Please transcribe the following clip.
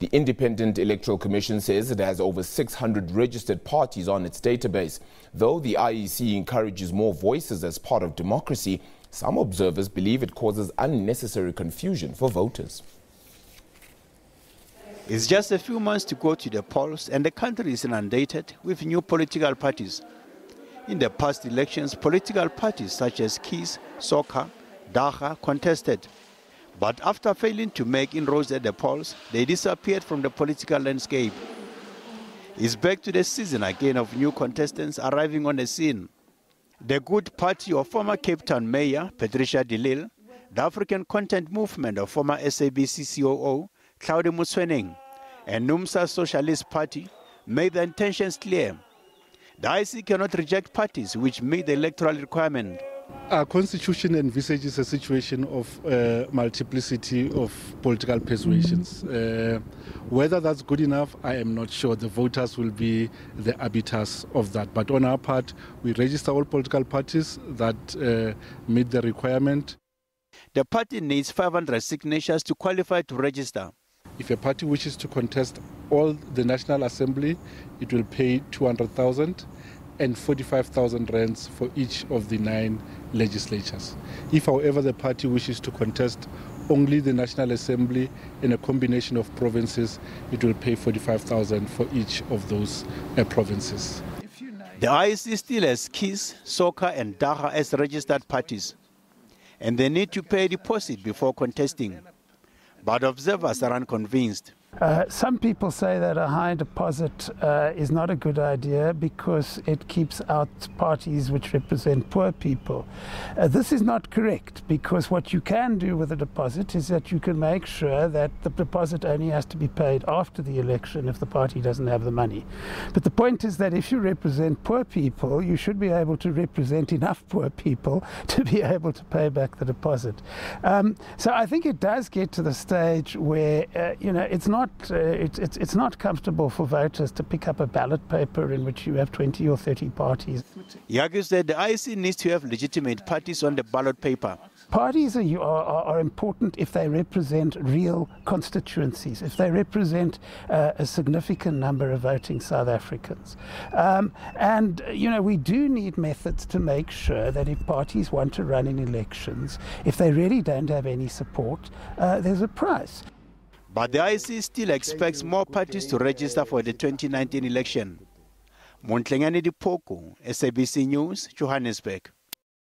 The Independent Electoral Commission says it has over 600 registered parties on its database. Though the IEC encourages more voices as part of democracy, some observers believe it causes unnecessary confusion for voters. It's just a few months to go to the polls, and the country is inundated with new political parties. In the past elections, political parties such as KIS, SOCA, DAGA contested. But after failing to make inroads at the polls, they disappeared from the political landscape. It's back to the season again of new contestants arriving on the scene. The Good Party of former Cape Town Mayor Patricia de Lille, the African Content Movement of former SABC COO Claude Motsoeneng, and NUMSA Socialist Party made their intentions clear. The IEC cannot reject parties which meet the electoral requirement. Our constitution envisages a situation of multiplicity of political persuasions. Whether that's good enough, I am not sure. The voters will be the arbiters of that. But on our part, we register all political parties that meet the requirement. The party needs 500 signatures to qualify to register. If a party wishes to contest all the National Assembly, it will pay 200,000 and 45,000 rands for each of the 9 legislatures. If, however, the party wishes to contest only the National Assembly in a combination of provinces, it will pay 45,000 for each of those provinces. The IEC still has KIS, SOCA and DAGA as registered parties, and they need to pay a deposit before contesting. But observers are unconvinced. Some people say that a high deposit is not a good idea because it keeps out parties which represent poor people. This is not correct, because what you can do with a deposit is that you can make sure that the deposit only has to be paid after the election if the party doesn't have the money. But the point is that if you represent poor people, you should be able to represent enough poor people to be able to pay back the deposit. So I think it does get to the stage where it's not comfortable for voters to pick up a ballot paper in which you have 20 or 30 parties. He argues that the IEC needs to have legitimate parties on the ballot paper. Parties are important if they represent real constituencies, if they represent a significant number of voting South Africans. We do need methods to make sure that if parties want to run in elections, if they really don't have any support, there's a price. But the IEC still expects more parties to register for the 2019 election. Montlengane Dipoko, SABC News, Johannesburg.